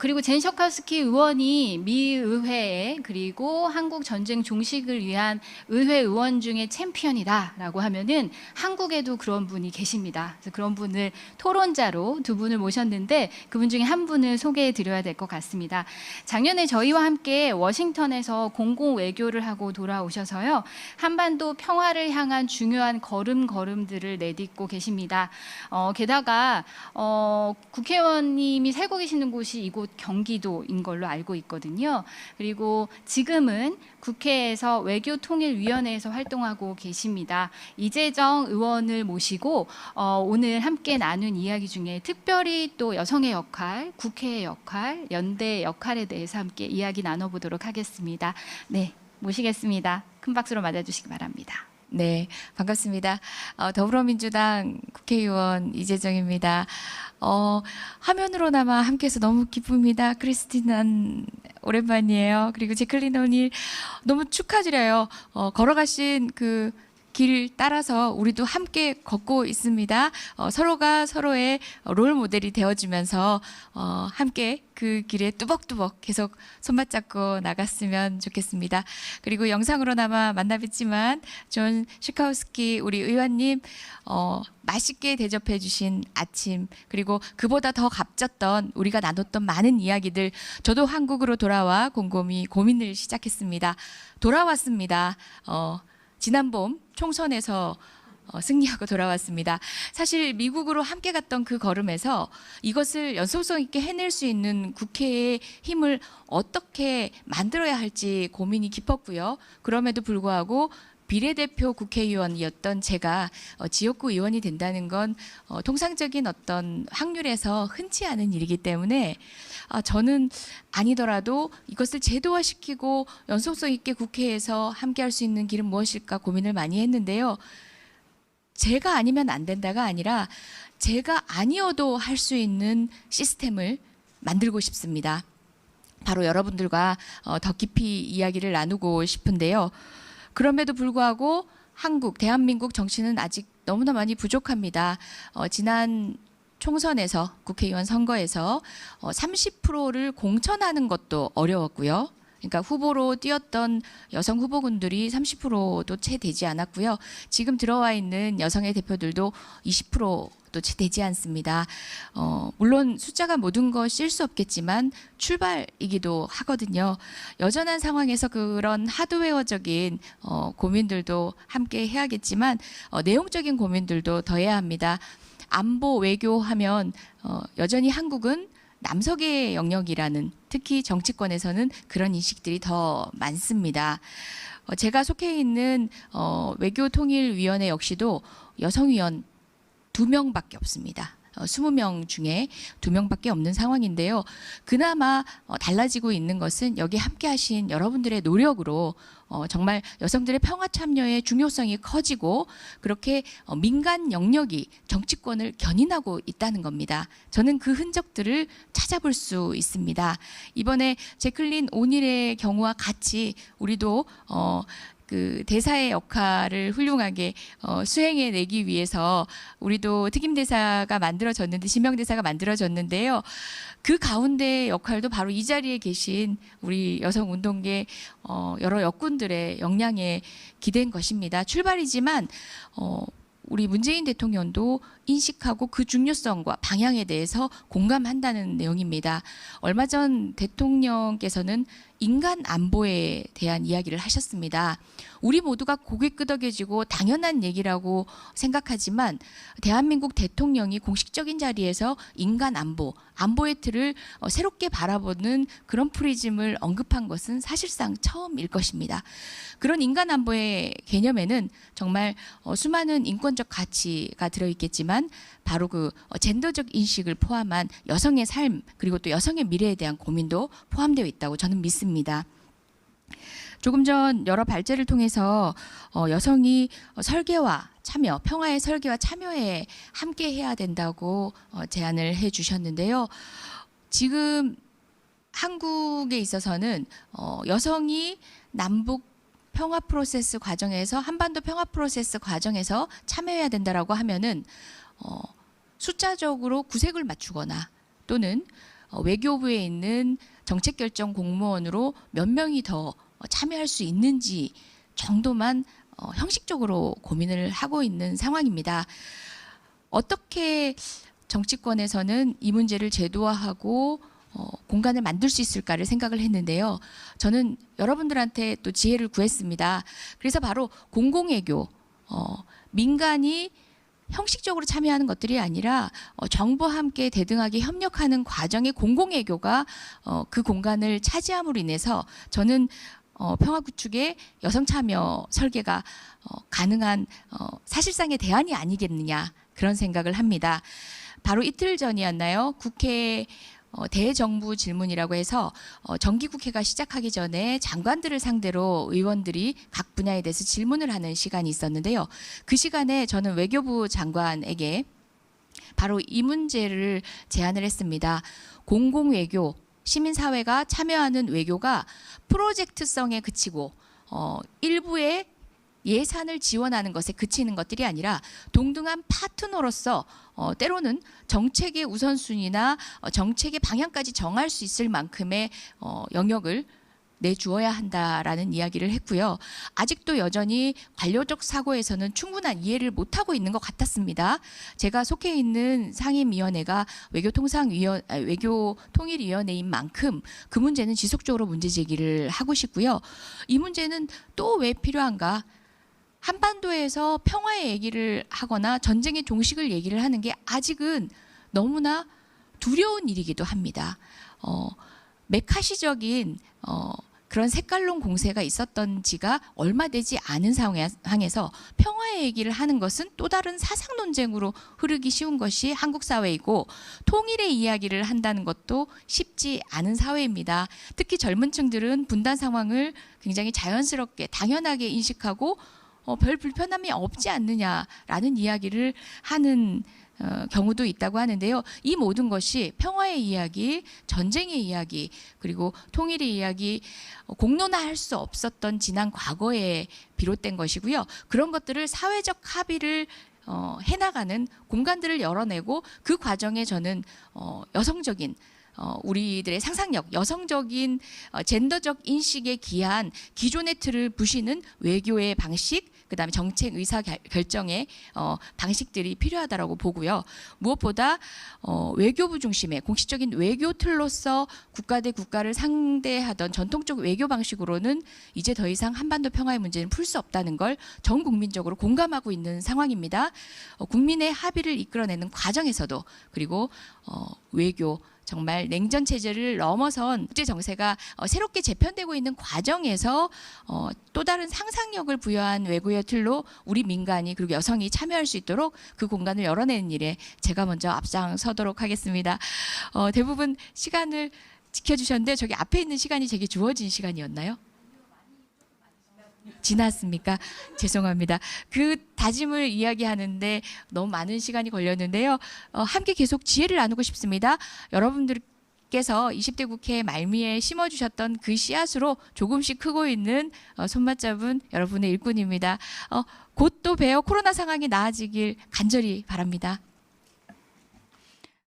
그리고 젠 셔카스키 의원이 미 의회에 그리고 한국 전쟁 종식을 위한 의회 의원 중에 챔피언이다라고 하면은 한국에도 그런 분이 계십니다. 그래서 그런 분을 토론자로 두 분을 모셨는데 그분 중에 한 분을 소개해 드려야 될 것 같습니다. 작년에 저희와 함께 워싱턴에서 공공 외교를 하고 돌아오셔서요. 한반도 평화를 향한 중요한 걸음들을 내딛고 계십니다. 게다가 국회의원님이 살고 계시는 곳이 이곳 경기도인 걸로 알고 있거든요. 그리고 지금은 국회에서 외교통일위원회에서 활동하고 계십니다. 이재정 의원을 모시고 오늘 함께 나눈 이야기 중에 특별히 또 여성의 역할, 국회의 역할, 연대의 역할에 대해서 함께 이야기 나눠보도록 하겠습니다. 네, 모시겠습니다. 큰 박수로 맞아주시기 바랍니다. 네, 반갑습니다. 더불어민주당 국회의원 이재정입니다. 화면으로나마 함께해서 너무 기쁩니다. 크리스티난 오랜만이에요. 그리고 제클린 오닐 너무 축하드려요. 걸어가신 그 길 따라서 우리도 함께 걷고 있습니다. 서로가 서로의 롤 모델이 되어주면서 함께 그 길에 뚜벅뚜벅 계속 손맞잡고 나갔으면 좋겠습니다. 그리고 영상으로나마 만나 뵙지만 존 시카우스키 우리 의원님 맛있게 대접해 주신 아침, 그리고 그보다 더 값졌던 우리가 나눴던 많은 이야기들, 저도 한국으로 돌아와 곰곰이 고민을 시작했습니다. 돌아왔습니다. 지난 봄 총선에서 승리하고 돌아왔습니다. 사실 미국으로 함께 갔던 그 걸음에서 이것을 연속성 있게 해낼 수 있는 국회의 힘을 어떻게 만들어야 할지 고민이 깊었고요. 그럼에도 불구하고 비례대표 국회의원이었던 제가 지역구 의원이 된다는 건 통상적인 어떤 확률에서 흔치 않은 일이기 때문에 저는 아니더라도 이것을 제도화시키고 연속성 있게 국회에서 함께할 수 있는 길은 무엇일까 고민을 많이 했는데요. 제가 아니면 안 된다가 아니라 제가 아니어도 할 수 있는 시스템을 만들고 싶습니다. 바로 여러분들과 더 깊이 이야기를 나누고 싶은데요. 그럼에도 불구하고 대한민국 정치는 아직 너무나 많이 부족합니다. 지난 총선에서 국회의원 선거에서 30%를 공천하는 것도 어려웠고요. 그러니까 후보로 뛰었던 여성 후보군들이 30%도 채 되지 않았고요. 지금 들어와 있는 여성의 대표들도 20%도 채 되지 않습니다. 물론 숫자가 모든 것일 수 없겠지만 출발이기도 하거든요. 여전한 상황에서 그런 하드웨어적인 고민들도 함께 해야겠지만 내용적인 고민들도 더 해야 합니다. 안보 외교하면 여전히 한국은 남석의 영역이라는, 특히 정치권에서는 그런 인식들이 더 많습니다. 제가 속해 있는 외교통일위원회 역시도 여성위원 2명밖에 없습니다. 20명 중에 2명밖에 없는 상황인데요. 그나마 달라지고 있는 것은 여기 함께 하신 여러분들의 노력으로 정말 여성들의 평화 참여의 중요성이 커지고 그렇게 민간 영역이 정치권을 견인하고 있다는 겁니다. 저는 그 흔적들을 찾아볼 수 있습니다. 이번에 제클린 오닐의 경우와 같이 우리도 그 대사의 역할을 훌륭하게 수행해내기 위해서 우리도 특임대사가 만들어졌는데, 지명대사가 만들어졌는데요. 그 가운데 역할도 바로 이 자리에 계신 우리 여성운동계 여러 역군들의 역량에 기댄 것입니다. 출발이지만 우리 문재인 대통령도 인식하고 그 중요성과 방향에 대해서 공감한다는 내용입니다. 얼마 전 대통령께서는 인간 안보에 대한 이야기를 하셨습니다. 우리 모두가 고개 끄덕여지고 당연한 얘기라고 생각하지만 대한민국 대통령이 공식적인 자리에서 인간 안보의 틀을 새롭게 바라보는 그런 프리즘을 언급한 것은 사실상 처음일 것입니다. 그런 인간 안보의 개념에는 정말 수많은 인권적 가치가 들어있겠지만 바로 그 젠더적 인식을 포함한 여성의 삶, 그리고 또 여성의 미래에 대한 고민도 포함되어 있다고 저는 믿습니다. 조금 전 여러 발제를 통해서 여성이 설계와 참여, 평화의 설계와 참여에 함께 해야 된다고 제안을 해 주셨는데요. 지금 한국에 있어서는 여성이 남북 평화 프로세스 과정에서, 한반도 평화 프로세스 과정에서 참여해야 된다라고 하면은 숫자적으로 구색을 맞추거나 또는 외교부에 있는 정책결정 공무원으로 몇 명이 더 참여할 수 있는지 정도만 형식적으로 고민을 하고 있는 상황입니다. 어떻게 정치권에서는 이 문제를 제도화하고 공간을 만들 수 있을까를 생각을 했는데요. 저는 여러분들한테 또 지혜를 구했습니다. 그래서 바로 공공외교, 민간이 형식적으로 참여하는 것들이 아니라 정부와 함께 대등하게 협력하는 과정의 공공외교가 그 공간을 차지함으로 인해서 저는 평화구축의 여성 참여 설계가 가능한 사실상의 대안이 아니겠느냐 그런 생각을 합니다. 바로 이틀 전이었나요? 국회 대정부 질문이라고 해서 정기국회가 시작하기 전에 장관들을 상대로 의원들이 각 분야에 대해서 질문을 하는 시간이 있었는데요. 그 시간에 저는 외교부 장관에게 바로 이 문제를 제안을 했습니다. 공공외교, 시민사회가 참여하는 외교가 프로젝트성에 그치고 일부의 예산을 지원하는 것에 그치는 것들이 아니라 동등한 파트너로서 때로는 정책의 우선순위나 정책의 방향까지 정할 수 있을 만큼의 영역을 내주어야 한다라는 이야기를 했고요. 아직도 여전히 관료적 사고에서는 충분한 이해를 못하고 있는 것 같았습니다. 제가 속해 있는 상임위원회가 외교통일위원회인 만큼 그 문제는 지속적으로 문제 제기를 하고 싶고요. 이 문제는 또 왜 필요한가? 한반도에서 평화의 얘기를 하거나 전쟁의 종식을 얘기를 하는 게 아직은 너무나 두려운 일이기도 합니다. 메카시적인 그런 색깔론 공세가 있었던 지가 얼마 되지 않은 상황에서 평화의 얘기를 하는 것은 또 다른 사상 논쟁으로 흐르기 쉬운 것이 한국 사회이고 통일의 이야기를 한다는 것도 쉽지 않은 사회입니다. 특히 젊은 층들은 분단 상황을 굉장히 자연스럽게 당연하게 인식하고 별 불편함이 없지 않느냐라는 이야기를 하는 경우도 있다고 하는데요. 이 모든 것이 평화의 이야기, 전쟁의 이야기, 그리고 통일의 이야기 공론화할 수 없었던 지난 과거에 비롯된 것이고요. 그런 것들을 사회적 합의를 해나가는 공간들을 열어내고 그 과정에 저는 여성적인 우리들의 상상력, 여성적인 젠더적 인식에 기한 기존의 틀을 부시는 외교의 방식, 그다음에 정책 의사 결정의 방식들이 필요하다라고 보고요. 무엇보다 외교부 중심의 공식적인 외교 틀로서 국가 대 국가를 상대하던 전통적 외교 방식으로는 이제 더 이상 한반도 평화의 문제는 풀 수 없다는 걸 전 국민적으로 공감하고 있는 상황입니다. 국민의 합의를 이끌어내는 과정에서도 그리고 외교 정말 냉전 체제를 넘어선 국제 정세가 새롭게 재편되고 있는 과정에서 또 다른 상상력을 부여한 외교의 틀로 우리 민간이 그리고 여성이 참여할 수 있도록 그 공간을 열어내는 일에 제가 먼저 앞장서도록 하겠습니다. 대부분 시간을 지켜주셨는데 저기 앞에 있는 시간이 제게 주어진 시간이었나요? 지났습니까? 죄송합니다. 그 다짐을 이야기하는데 너무 많은 시간이 걸렸는데요. 함께 계속 지혜를 나누고 싶습니다. 여러분들께서 20대 국회 말미에 심어주셨던 그 씨앗으로 조금씩 크고 있는 손맛 잡은 여러분의 일꾼입니다. 곧 또 봬요. 코로나 상황이 나아지길 간절히 바랍니다.